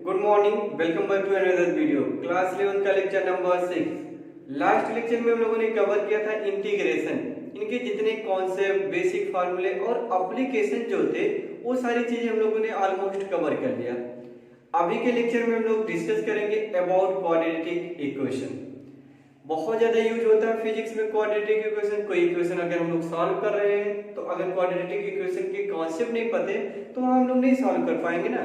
Good morning, welcome back to another video. Class 11 का lecture number 6। Last lecture में हम लोगों ने कवर किया था इंटीग्रेशन। इनके जितने कॉन्सेप्ट, बेसिक फार्मूले और एप्लीकेशन जो थे वो सारी चीजें हम लोगों ने ऑलमोस्ट कवर कर लिया। अभी के लेक्चर में हम लोग डिस्कस करेंगे अबाउट क्वाड्रेटिक इक्वेशन। बहुत ज्यादा यूज होता है फिजिक्स में क्वाड्रेटिक इक्वेशन। कोई इक्वेशन अगर हम लोग सॉल्व कर रहे हैं तो अगर क्वाड्रेटिक इक्वेशन के कॉन्सेप्ट नहीं पते तो हम लोग नहीं सॉल्व कर पाएंगे ना।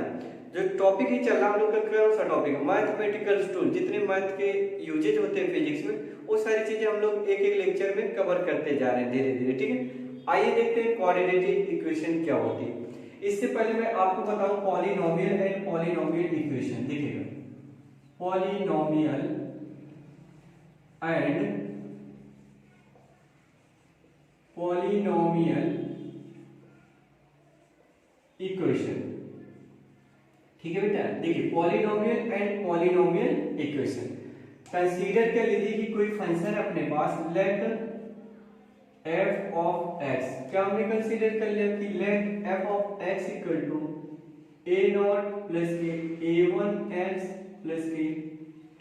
जो टॉपिक ही चल रहा हम लोग का कौन सा टॉपिक है, मैथमेटिकल टूल। जितने मैथ के यूजेज होते हैं फिजिक्स में वो सारी चीजें हम लोग एक एक लेक्चर में कवर करते जा रहे हैं धीरे धीरे। ठीक है, आइए देखते हैं क्वाड्रेटिक इक्वेशन क्या होती है। इससे पहले मैं आपको बताऊं पॉलिनोमियल एंड पॉलिनोमियल इक्वेशन। देखिएगा, पॉलिनोमियल एंड पॉलिनोमियल इक्वेशन। ठीक है बेटा, देखिए polynomial and polynomial equation. Consider कर लीजिए कि कोई फंक्शन है अपने पास, लेट f ऑफ x। क्या हमने कंसीडर कर लिया कि let f of x equal to a0 plus के a1x प्लस के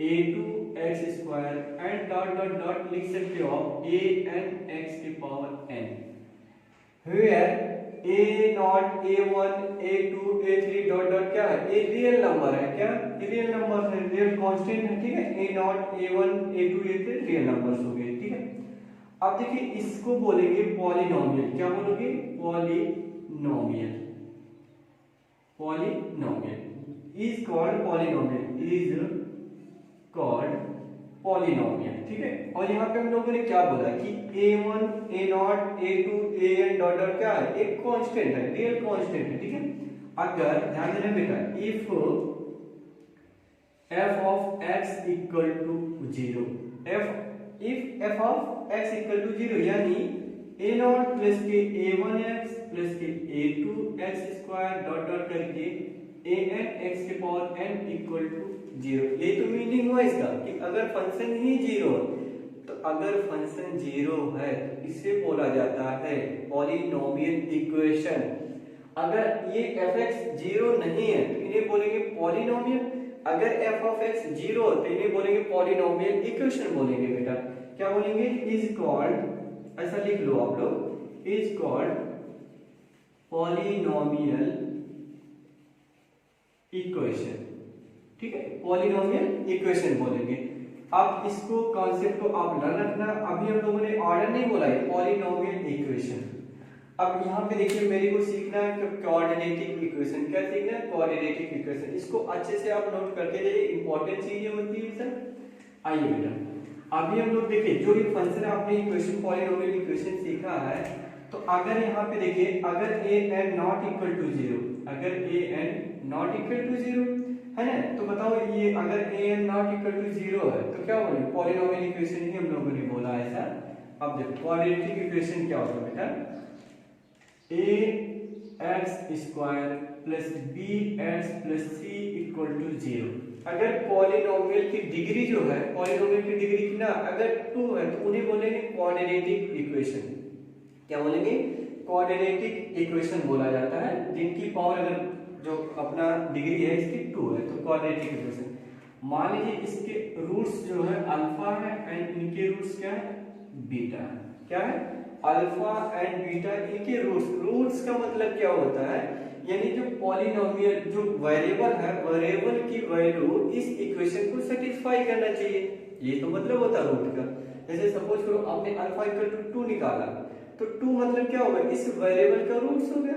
a2x square and dot dot dot लिख सकते हो a n x की power n, where a0 a1 a2 a3 dot dot क्या है, ये रियल नंबर है। क्या रियल नंबर है, रियल कांस्टेंट है। ठीक है, a0 a1 a2 a3 real numbers हो गए। ठीक है, अब देखिए इसको बोलेंगे पॉलिनोमियल। क्या बोलोगे? Polynomial. Polynomial is called polynomial, is called polynomial. ठीक है, और यहाँ पे हम लोगों ने क्या बोला कि a1 a0 a2 an dot dot क्या है, एक कांस्टेंट है, रियल कांस्टेंट है। ठीक है, अगर ध्यान देना बेटा, if f of x equal to 0, if f of x equal to 0 यानी a0 प्लस के a1x प्लस के a2x स्क्वायर डॉट डॉट करके an x के पावर n इक्वल टू 0। ये तो मीनिंग हुआ इसका कि अगर फंक्शन ही 0 है तो अगर फंक्शन 0 है तो इसे बोला जाता है पॉलिनोमियल इक्वेशन। अगर ये fx 0 नहीं है तो इन्हें बोलेंगे पॉलिनोमियल। अगर f of x 0 तो इन्हें बोलेंगे पॉलिनोमियल इक्वेशन बोलेंगे। बेटा क्या बोलेंगे? इज कॉल्ड, ऐसा लिख लो आप लोग, इज कॉल्ड पॉलिनोमियल इक्वेशन। ठीक है, पॉलिनोमियल इक्वेशन बोलेंगे। आप इसको कॉन्सेप्ट को आप लर्न रखना। अभी हम लोगों ने ऑर्डर नहीं बोला है, पॉलिनोमियल इक्वेशन। अब यहाँ पे देखिए मेरे को सीखना है क्वाड्रेटिक इक्वेशन। क्या सीखना है? Quadratic equation. इसको अच्छे से आप नोट करके जाइए, इंपॉर्टेंट चीजें होती है सर। आइए बेटा, अभी हम लोग देखिए जो ये फंक्शन आपने इक्वेशन पॉलिनोमियल इक्वेशन सीखा है, तो अगर यहाँ पे देखिए अगर a n not equal to 0, अगर a n not equal to 0 है ना, तो बताओ ये अगर a n not equal to 0 है तो क्या बोले? पॉलिनोमियल इक्वेशन ही हम लोगों ने बोला है सर। अब देखो क्वाड्रेटिक इक्वेशन क्या होता है बेटा, ax square plus bx plus c equal to 0। अगर पॉलिनोमियल की डिग्री जो है, पॉलिनोमियल की डिग्री कितना, अगर 2 है तो उन्हें बोलेंगे क्वाड्रेटिक इक्वेशन। क्या बोलेंगे? क्वाड्रेटिक इक्वेशन बोला जाता है जिनकी पावर अगर जो अपना डिग्री है इसकी 2 है तो क्वाड्रेटिक इक्वेशन। मान लीजिए इसके रूट्स जो है अल्फा है एंड इनके रूट्स क्या है? बीटा है। क्या है? अल्फा एंड बीटा इनके रूट्स। रूट्स का मतलब क्या होता है, यानी जो पॉलिनोमियल जो वेरिएबल है, वेरिएबल की वैल्यू इस इक्वेशन को सेटिस्फाई करना चाहिए। ये तो मतलब होता है रूट का। जैसे सपोज करो आपने अल्फा इक्वल टू 2 निकाला तो 2 मतलब क्या होगा, इस वेरिएबल का रूट्स हो गया।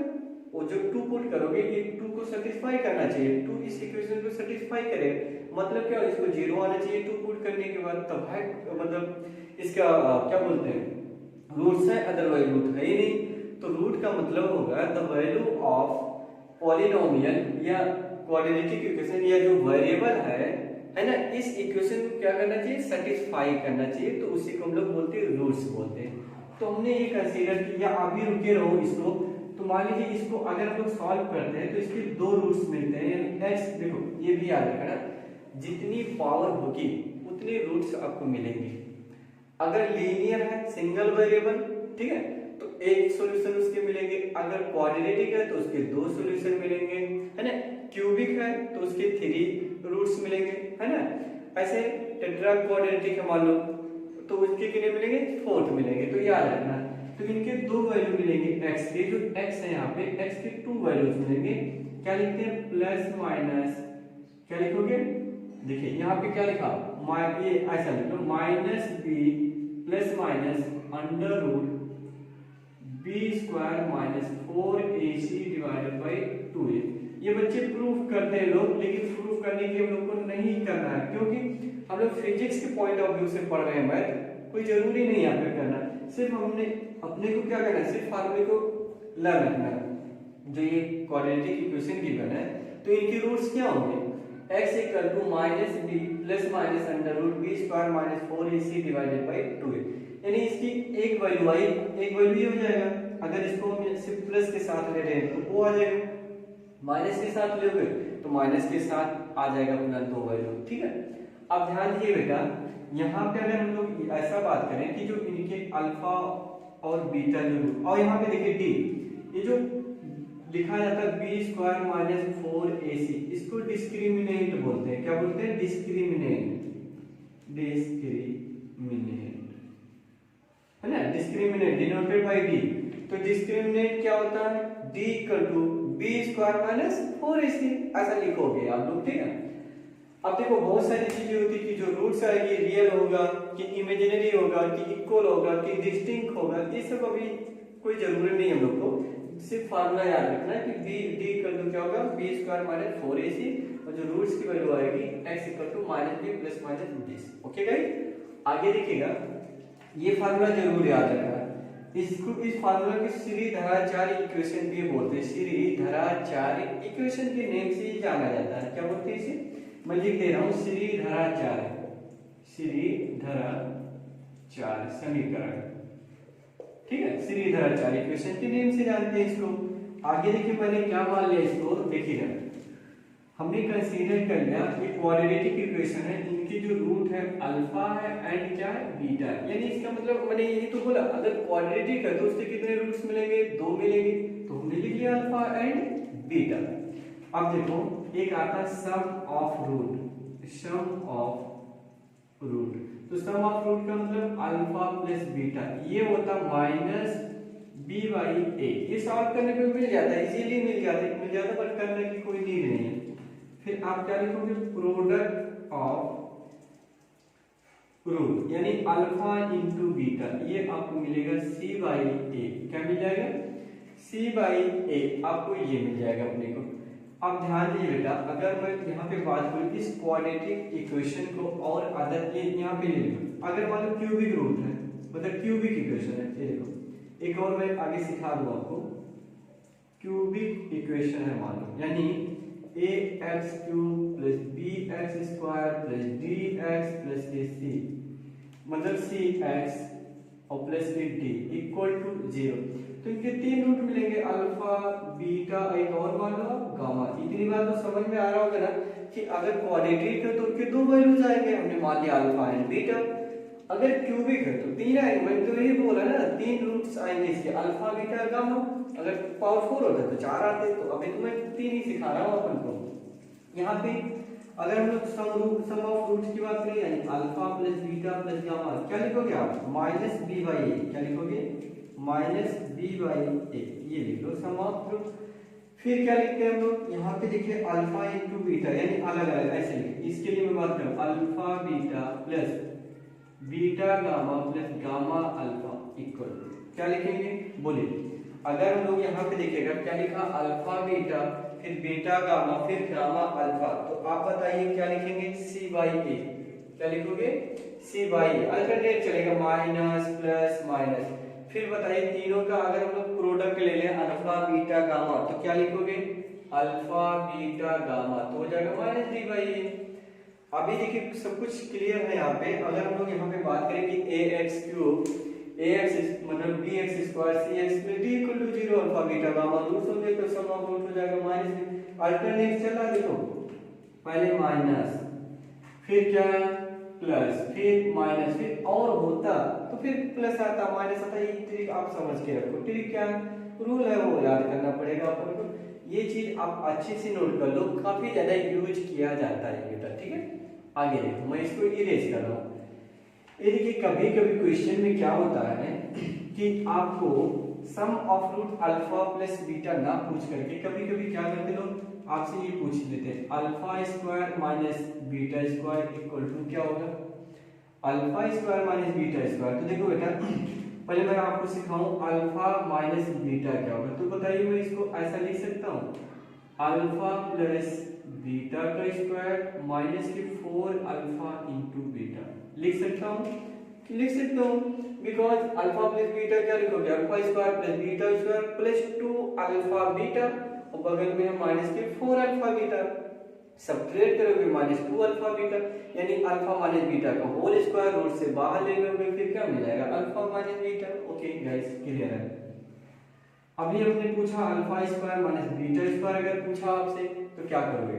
वो जो 2 पुट करोगे ये 2 को सेटिस्फाई करना चाहिए, 2 इस इक्वेशन को सेटिस्फाई करे। मतलब क्या, इसको 0 आना चाहिए 2 पुट करने के बाद, तब है मतलब इसका क्या बोलते हैं, रूट्स है, अदरवाइज रूट है ही नहीं। तो रूट का मतलब होगा द वैल्यू ऑफ पॉलिनोमियल या क्वाड्रेटिक इक्वेशन या जो वेरिएबल है ना, इस इक्वेशन को क्या करना चाहिए? सेटिस्फाई करना चाहिए। तो उसी को हम लोग बोलते हैं रूट्स बोलते हैं। तो हमने ये कंसीडर किया। अभी रुके रहो इसको। तो मान लीजिए इसको अगर हम लोग सॉल्व करते हैं तो इसके 2 रूट्स मिलते हैं, यानी x, देखो ये भी याद रखना, जितनी पावर होगी उतने रूट्स आपको मिलेंगे। अगर लीनियर है, सिंगल वेरिएबल, ठीक है, तो एक सॉल्यूशन उसके मिलेंगे। अगर क्वाड्रेटिक है तो उसके 2 सॉल्यूशन मिलेंगे, है ना। क्यूबिक है तो उसके 3 रूट्स मिलेंगे, है ना। ऐसे टेट्रा क्वाड्रेटिक है मान लो तो उसके कितने मिलेंगे, 4 मिलेंगे। तो याद रखना, तो इनके 2 वैल्यू मिलेंगे x के, जो x है यहाँ पे x के 2 वैल्यूज मिलेंगे। क्या लिखते हैं, प्लस माइनस, क्या लिखोगे, देखिए यहाँ पे क्या लिखा, ये ऐसा लिख लो, minus B plus minus under root B square minus 4ac divided by 2a। ये बच्चे प्रूफ करते हैं लोग, लेकिन प्रूफ करने के हम लोग को नहीं करना है, क्योंकि हम लोग फिजिक्स के पॉइंट ऑफ व्यू से पढ़ रहे हैं मैथ, कोई जरूरी नहीं यहाँ पे करना। सिर्फ हमने अपने को क्या करना है, सिर्फ फार्मूले को लर्न रखना है। जो ये क्वाड्रेटिक इक्वेशन गिवन है तो इनके रूट्स क्या होंगे, x equal to minus B plus minus under root B square minus 4ac divided by 2a। यानी इसकी एक वैल्यू आई, एक वैल्यू ये हो जाएगा। अगर इसको हम सिर्फ प्लस के साथ ले रहे हैं तो वो आ जाएगा, माइनस के साथ लोगे तो माइनस के साथ आ जाएगा अपना 2 वैल्यू, ठीक है। अब ध्यान दिए बेटा, यहाँ पे अगर हम लोग ऐसा बात करें कि जो इनके अल्फा और बीटा जो, और यहाँ पे देखिए डी, ये जो लिखा जाता है बी स्क्वायर माइनस 4ac, इसको डिस्क्रिमिनेंट बोलते हैं। क्या बोलते हैं, डिस्क्रिमिनेंट, डिस्क्रिमिनेंट, है ना, डिस्क्रिमिनेंट डिनोटेड बाय डी। तो डिस्क्रिमिनेंट क्या होता है, d equal to b square minus 4ac, ऐसा लिखोगे आप लोग, ठीक है। अब देखो बहुत सारी चीजें होती है कि जो रूट्स आएगी रियल होगा कि इमेजिनरी होगा कि इक्वल होगा कि डिस्टिंक्ट होगा, ये सब अभी कोई जरूरी नहीं है हम लोग को, सिर्फ फार्मूला याद रखना है कि b d इक्वल टू क्या होगा, बी स्क्वायर माइनस 4ac, और जो रूट्स की वैल्यू आएगी x equal to minus B plus minus 20। Okay guys, आगे देखिएगा, ये फार्मूला जरूर याद रखना। इसको, इस फार्मूला को श्रीधराचार्य इक्वेशन भी बोलते हैं। श्रीधराचार्य इक्वेशन के नेम से ही जाना जाता है। क्या बोलते हैं इसे, मैं लिख दे रहा हूं, श्रीधराचार्य, श्रीधराचार्य समीकरण, ठीक है। श्रीधराचार्य इक्वेशन के नेम से जानते हैं इसको। आगे देखिए मैंने क्या मान लिया इसको, देखिएगा हमने कंसीडर कर लिया ये क्वाड्रेटिक इक्वेशन है, इनके जो रूट है अल्फा है एंड क्या है, बीटा। यानी इसका मतलब मैंने यही तो बोला, अगर क्वाड्रेटिक है तो उसके कितने रूट्स मिलेंगे, 2 मिलेंगे। तो हमने लिख लिया अल्फा एंड बीटा। अब देखो एक आता sum of root, sum of root, तो सम ऑफ रूट का मतलब अल्फा प्लस बीटा, ये होता माइनस बी बाई ए। ये सॉल्व करने पे मिल जाता है, इजीली मिल जाता है, पर करने की कोई नीड नहीं है। फिर आप क्या लिखोगे, प्रोडक्ट ऑफ रूट, यानी अल्फा इंटू बीटा, ये आपको मिलेगा सी बाई ए। क्या मिल जाएगा, सी बाई ए, आपको ये मिल जाएगा अपने को। अब ध्यान दीजिए बेटा, अगर मैं यहाँ पे बात करूँ इस क्वाड्रेटिक इक्वेशन को और अदर, ये यहाँ पे ले लो, अगर मान लो क्यूबिक रूट है, मतलब क्यूबिक इक्वेशन है, ये देखो एक और मैं आगे सिखा दूँ आपको, क्यूबिक इक्वेशन है मान लो, यानी ax cube plus bx square plus dx plus ac, मतलब cx और प्लस d इक्वल टू 0। तो इनके 3 रूट मिलेंगे, अल्फा बीटा, एक और मान लो गामा। इतनी बात तो समझ में आ रहा होगा ना कि अगर क्वाड्रेटिक है तो उनके 2 वैल्यूज आएंगे, हमने मान लिया अल्फा एंड बीटा। अगर क्यूबिक है तो 3 आएंगे, मैंने तो यही बोला ना, 3 रूट्स आएंगे इसके, अल्फा बीटा गामा। अगर पावर 4 होता तो 4 आते, तो अभी तो मैं 3 ही सिखा रहा हूँ अपन को। यहाँ पे अगर हम लोग सम ऑफ रूट्स की बात करें, यानी alpha plus beta plus gamma, क्या लिखोगे आप, माइनस बी बाई ए। क्या लिखोगे, माइनस बी बाई ए, ये लिख लो सम ऑफ रूट। फिर क्या लिखते हैं हम लोग, यहाँ पे देखिए अल्फा इंटू बीटा, यानी अलग अलग ऐसे लिखे। इसके लिए मैं बात करूँ, alpha beta plus beta gamma plus gamma alpha equal, क्या लिखेंगे, बोलिए। अगर हम लोग यहाँ पे देखिएगा क्या लिखा, अल्फा बीटा फिर बीटा गामा फिर गामा अल्फा, तो आप बताइए क्या लिखेंगे, सी बाई ए। क्या लिखोगे, सी बाई ए, अल्टरनेट चलेगा, माइनस प्लस माइनस। फिर बताइए तीनों का अगर हम लोग प्रोडक्ट ले लें, अल्फा बीटा गामा, तो क्या लिखोगे, अल्फा बीटा गामा, तो हो जाएगा माइनस डी बाई ए। अभी देखिए सब कुछ क्लियर है यहाँ पे। अगर हम लोग यहाँ पे बात करें कि a x cube, a x मतलब b x square c x plus d equal to 0, alpha beta gamma roots होंगे तो सम ऑफ रूट हो जाएगा माइनस। अल्टरनेट चला देखो, पहले माइनस फिर क्या प्लस फिर माइनस फिर और होता तो फिर प्लस आता माइनस आता। ये ट्रिक आप समझ के रखो, ट्रिक क्या रूल है वो याद करना पड़ेगा अपन को। ये चीज आप अच्छे से नोट कर लो, काफी ज्यादा यूज किया जाता है बेटा, ठीक है। आगे देखो, मैं इसको इरेज कर रहा हूँ। ये देखिए कभी कभी क्वेश्चन में क्या होता है कि आपको sum of root alpha plus beta ना पूछ करके कभी कभी क्या करते लोग, आपसे ये पूछ लेते हैं alpha square minus beta square equal to क्या होगा, alpha square minus beta square. तो देखो बेटा पहले मैं आपको सिखाऊं अल्फा माइनस बीटा क्या होगा। तो बताइए मैं इसको ऐसा लिख सकता हूँ अल्फा प्लस बीटा का स्क्वायर माइनस के 4 अल्फा इंटू बीटा, लिख सकता हूँ, लिख सकता हूँ। बिकॉज अल्फा प्लस बीटा क्या लिखोगे, alpha square plus beta square plus 2 alpha beta और बगल में है माइनस के 4 अल्फा बीटा, सब्ट्रैक्ट करोगे माइनस 2 अल्फा बीटा, यानी अल्फा माइनस बीटा का होल स्क्वायर रूट से बाहर ले लोगे फिर क्या मिल जाएगा, alpha minus beta. Okay guys clear है। अभी हमने पूछा alpha square minus beta square, अगर पूछा आपसे तो क्या करोगे,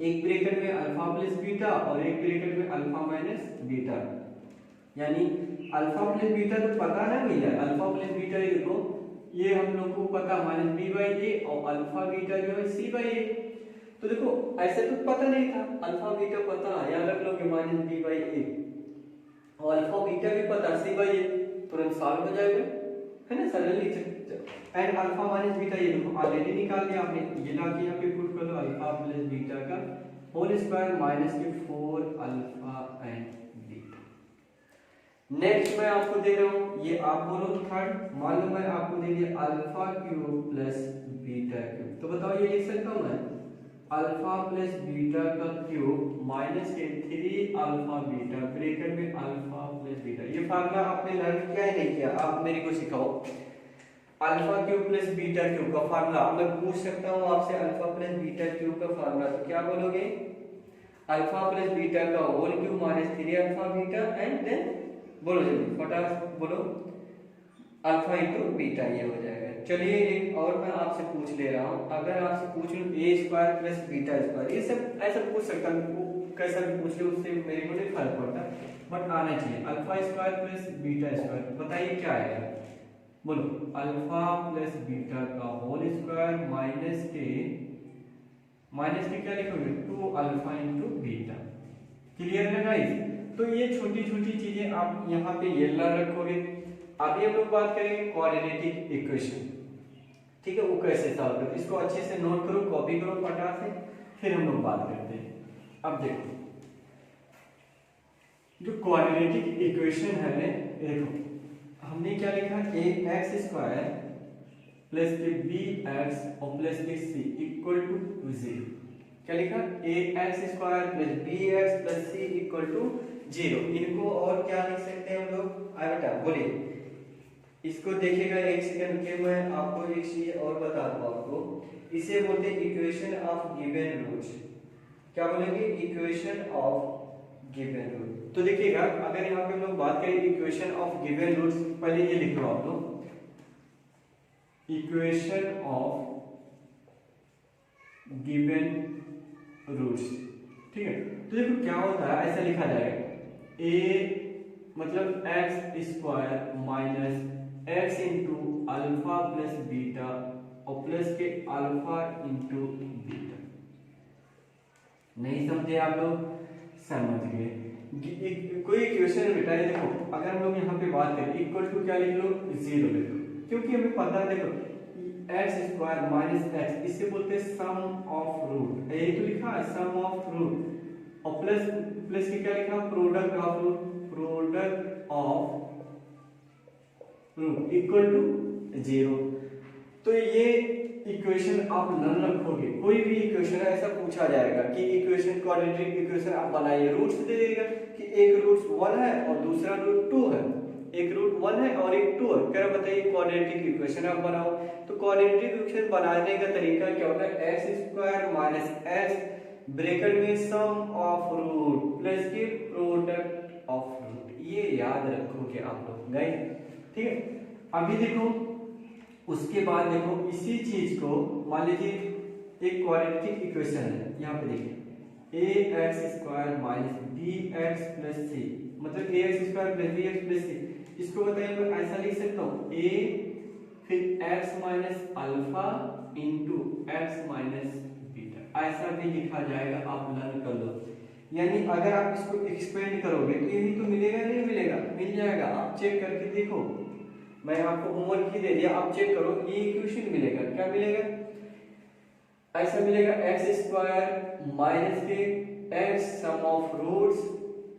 एक ब्रैकेट में अल्फा प्लस बीटा और एक ब्रैकेट में अल्फा माइनस बीटा, यानी अल्फा प्लस बीटा तो पता ना मिला, अल्फा प्लस बीटा ये देखो ये हम लोग को पता माइनस बी बाई ए और अल्फा बीटा जो है सी बाई ए। तो देखो ऐसे तो पता नहीं था, अल्फा बीटा पता याद रख लोगे माइनस बी बाई ए और अल्फा बीटा भी पता सी बाई ए, तुरंत सॉल्व हो जाएगा, है ना, suddenly. And alpha minus beta ये देखो ऑलरेडी निकाल लिया आपने, ये ला के यहाँ पे पुट कर दो अल्फा प्लस बीटा का होल स्क्वायर माइनस के 4 अल्फा एंड बीटा। नेक्स्ट मैं आपको दे रहा हूँ, ये आप बोलो थर्ड, मान लो मैं आपको दे दिया alpha cube plus beta cube. तो बताओ ये लिख सकता हूँ मैं अल्फा प्लस बीटा का क्यूब माइनस के 3 अल्फा बीटा ब्रैकेट में अल्फा प्लस बीटा। ये फार्मूला आपने लर्न किया है नहीं किया, आप मेरे को सिखाओ। Alpha cube plus beta cube का फार्मूला मैं पूछ सकता हूँ आपसे, अल्फा प्लस बीटा क्यूब का फार्मूला, तो क्या बोलोगे, अल्फा प्लस बीटा का whole cube minus 3 alpha beta and then बोलो जल्दी फटाफट बोलो अल्फा इंटू बीटा, ये हो जाएगा। चलिए एक और मैं आपसे पूछ ले रहा हूँ, अगर आपसे पूछ लूँ ए स्क्वायर प्लस बीटा स्क्वायर, ये सब ऐसा पूछ सकता हूँ, कैसा भी पूछ ले उससे मेरे को नहीं फर्क पड़ता, बट आना चाहिए। Alpha square plus beta square बताइए क्या आएगा, बोलो अल्फा प्लस बीटा का होल स्क्वायर माइनस के क्या लिखोगे 2 अल्फा इंटू बीटा। क्लियर है गाइस। तो ये छोटी छोटी चीजें आप यहाँ पे ये लर्न रखोगे। अभी हम लोग बात करेंगे क्वाड्रेटिक इक्वेशन, ठीक है, वो कैसे सॉल्व करो, इसको अच्छे से नोट करो, कॉपी करो फटाफट से, फिर हम लोग बात करते हैं। अब देखो जो क्वाड्रेटिक इक्वेशन है, देखो हमने क्या लिखा, A x square plus B x और प्लस सी इक्वल टू 0। क्या लिखा, A x square plus B x plus C equal to 0। इनको और क्या लिख सकते हैं हम लोग, आ बेटा बोलिए, इसको देखिएगा एक सेकंड के, मैं आपको एक चीज और बता दूं आपको, इसे बोलते हैं इक्वेशन ऑफ गिवन रूट्स। क्या बोलेंगे, इक्वेशन ऑफ गिवन रूट। तो देखिएगा अगर यहाँ पे हम लोग बात करें इक्वेशन ऑफ गिवन रूट्स, पहले ये लिख लो आप लोग, इक्वेशन ऑफ गिवन रूट्स, ठीक है। तो देखो क्या होता है, ऐसा लिखा जाएगा ए मतलब x square minus x into alpha plus beta और प्लस के अल्फा इंटू बीटा। नहीं समझे आप लोग, समझ गए। कोई इक्वेशन बेटा ये देखो, अगर हम लोग यहाँ पे बात करें इक्वल टू क्या लिख लो 0 लिख लो, क्योंकि हमें पता है देखो एक्स स्क्वायर माइनस एक्स, इससे बोलते हैं सम ऑफ रूट, यही तो लिखा है सम ऑफ रूट, और प्लस के क्या लिखा, product of root, product of root equal to 0। तो ये इक्वेशन आप लर्न रखोगे, कोई भी इक्वेशन ऐसा पूछा जाएगा कि इक्वेशन क्वाड्रेटिक इक्वेशन आप बनाइए, रूट्स दे देगा कि एक रूट 1 है और दूसरा रूट 2 है, एक रूट 1 है और एक 2 है, क्या बताइए क्वाड्रेटिक इक्वेशन आप बनाओ। तो क्वाड्रेटिक इक्वेशन बनाने का तरीका क्या होता है, x square minus x bracket में सम ऑफ रूट प्लस के प्रोडक्ट ऑफ रूट, ये याद रखोगे आप लोग गाइस, ठीक है। अभी देखो उसके बाद देखो इसी चीज को मान लीजिए एक क्वाड्रेटिक इक्वेशन है, यहाँ पे देखिए A x square minus B x plus C, मतलब A x square plus B x plus C, इसको बताइए मैं ऐसा लिख सकता हूँ ए फिर x minus alpha into x minus beta, ऐसा भी लिखा जाएगा, आप लर्न कर लो। यानी अगर आप इसको एक्सपेंड करोगे तो यही तो मिलेगा, नहीं मिलेगा, मिल जाएगा। आप चेक करके देखो, मैं आपको होमवर्क ही दे दिया, आप चेक करो, ये इक्वेशन मिलेगा। क्या मिलेगा? ऐसा मिलेगा एक्स स्क्वायर माइनस के x sum of roots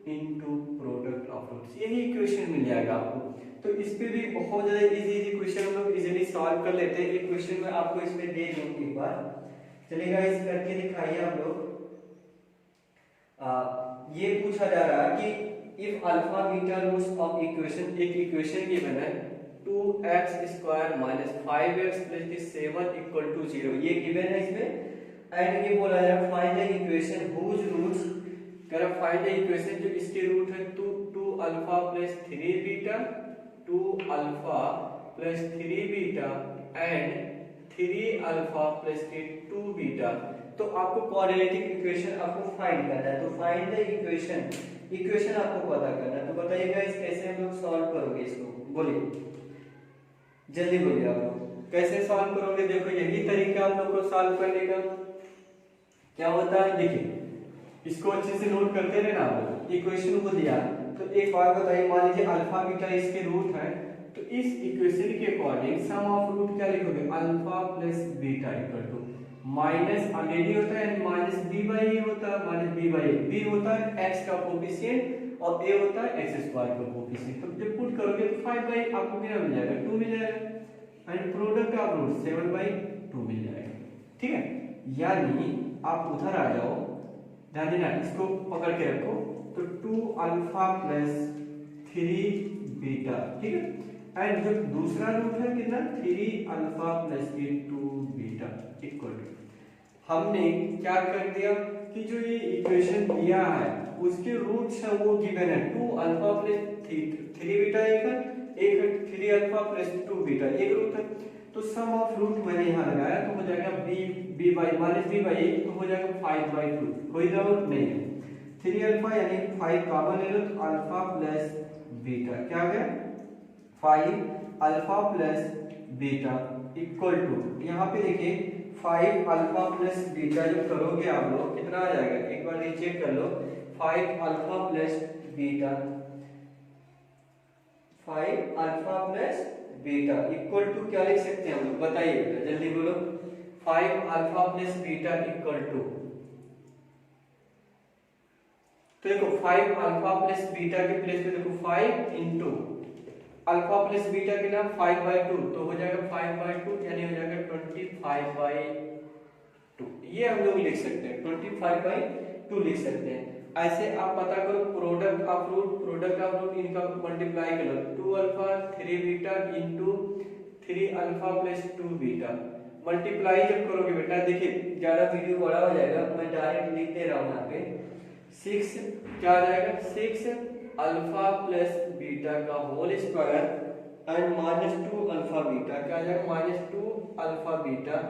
into product of roots, यही इक्वेशन मिल जाएगा आपको। तो इस पे भी बहुत ज्यादा इजी क्वेश्चन हम लोग इजीली सॉल्व कर लेते हैं। एक क्वेश्चन में आपको इसमें दे दूंगी एक बार, चलेगा, इस करके दिखाइए आप लोग। ये पूछा जा रहा है कि if alpha beta roots of equation, एक इक्वेशन गिवन है 2x square minus 5x plus 7 equal to 0, ये गिवन है इसमें। एंड ये बोला जा रहा है find the equation whose roots, कह रहा फाइंड द इक्वेशन जो इसके रूट है 2 alpha plus 3 beta, 2 alpha plus 3 beta and 3 alpha plus 2 beta. तो आपको कोऑर्डिनेटिंग इक्वेशन आपको फाइंड करना है। तो फाइंड द इक्वेशन आपको पता करना है। तो बताइएगा इस कैसे हम लोग सॉल्व करोगे इसको, बोलिए जल्दी बोलिए आप लोग कैसे सॉल्व करोगे। देखो यही तरीका हम लोग को सॉल्व करने का। क्या होता है देखिए, इसको अच्छे से नोट करते रहना आप लोग। इक्वेशन को दिया तो एक बात बताइए, मान लीजिए अल्फा बीटा इसके रूट है, तो इस इक्वेशन के अकॉर्डिंग सम ऑफ रूट क्या लिखोगे, alpha plus beta equal to minus already होता है माइनस बी बाई ए होता है, minus B by A, B होता है एक्स का कोफिशिएंट और ए होता है एक्स स्क्वायर का कोफिशिएंट। तो जब पुट करोगे तो 5 बाई आपको क्या मिल जाएगा, 2 मिल जाएगा and product of root 7 by 2 मिल जाएगा। ठीक है, यानी आप उधर आ जाओ, ध्यान देना, इसको पकड़ के रखो। तो 2 अल्फा प्लस 3 बीटा, ठीक है, एंड जो दूसरा रूट है कितना, 3 alpha plus 2 beta equal to, हमने क्या कर दिया कि जो ये इक्वेशन दिया है उसके रूट्स है वो गिवन है 2 अल्फा प्लस 3 बीटा, एक है 3 अल्फा प्लस 2 बीटा, एक रूट है। तो सम ऑफ रूट मैंने यहाँ लगाया तो हो जाएगा B by minus B by, तो हो जाएगा 5 बाई 2, कोई डाउट नहीं है। 3 अल्फा यानी 5 कॉमन ले लो तो अल्फा प्लस बीटा क्या आ गया, 5 alpha plus beta equal to, यहाँ पे देखिए 5 अल्फा प्लस बीटा जो करोगे आप लोग कितना आ जाएगा, एक बार चेक कर लो। 5 alpha plus beta, 5 alpha plus beta equal to क्या लिख सकते हैं हम लोग, बताइए बेटा जल्दी बोलो। 5 alpha plus beta equal to, तो देखो 5 अल्फा प्लस बीटा के प्लेस पे देखो 5 इंटू अल्फा प्लस बीटा के नाम 5 बाई 2, तो हो जाएगा 5 बाई 2 यानी हो जाएगा 25 बाई 2, ये हम लोग लिख सकते हैं, 25 बाई 2 लिख सकते हैं। ऐसे आप पता करो प्रोडक्ट ऑफ रूट इनका मल्टीप्लाई कर लो, 2 alpha 3 beta into 3 alpha plus 2 beta, multiply जब करोगे बेटा, देखिए ज्यादा वीडियो बड़ा हो जाएगा, मैं डायरेक्ट लिख दे रहा हूँ यहाँ पे। 6 क्या आ जाएगा, 6 अल्फा प्लस बीटा का whole square and minus 2 alpha beta क्या आ जाएगा, माइनस 2 अल्फा बीटा,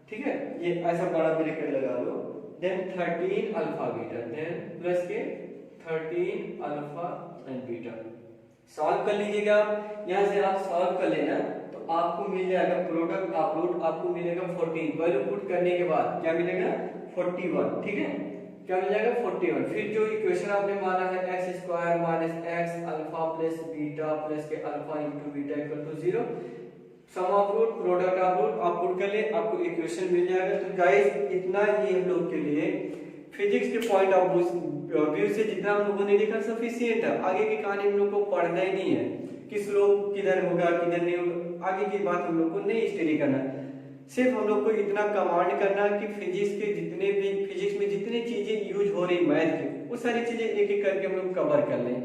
ठीक है, ये ऐसा बड़ा ब्रैकेट लगा लो। Then 13 alpha beta, then plus के 13 अल्फा एंड बीटा। सॉल्व कर लीजिएगा, यहाँ से आप सॉल्व कर लेना तो आपको मिल जाएगा प्रोडक्ट ऑफ रूट, आपको मिलेगा 14, वैल्यू पुट करने के बाद क्या मिलेगा 41, ठीक है, क्या मिल जाएगा 41। फिर जो इक्वेशन आपने माना है x square minus x alpha plus beta plus के alpha into beta equal to 0, sum of root product of root आप पुट कर ले, आपको इक्वेशन मिल जाएगा। तो गाइस इतना ही हम लोग के लिए फिजिक्स के पॉइंट ऑफ व्यू से जितना हम लोगों ने देखा सफिशिएंट है। आगे की कहानी हम लोग को पढ़ना ही नहीं है कि स्लोप किधर होगा किधर नहीं होगा, आगे की बात हम लोग को नहीं स्टडी करना, सिर्फ हम लोग को इतना कमांड करना कि फिजिक्स में जितनी चीजें यूज हो रही मैथ की, वो सारी चीजें एक एक करके हम लोग कवर कर लें।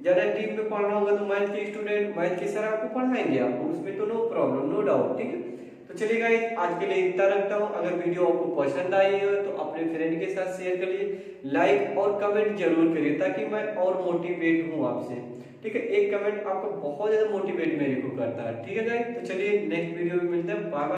ज्यादा डीप में पढ़ना होगा तो मैथ के स्टूडेंट मैथ के सर आपको पढ़ाएंगे, आपको उसमें तो नो प्रॉब्लम नो डाउट, ठीक है। तो चलिए गाइस आज के लिए इतना रखता हूँ। अगर वीडियो आपको पसंद आई हो तो अपने फ्रेंड के साथ शेयर करिए, लाइक और कमेंट जरूर करिए ताकि मैं और मोटिवेट हूँ आपसे, ठीक है। एक कमेंट आपको बहुत ज्यादा मोटिवेट मेरे को करता है, ठीक है गाइस। तो चलिए नेक्स्ट वीडियो में मिलते हैं, बाय बाय।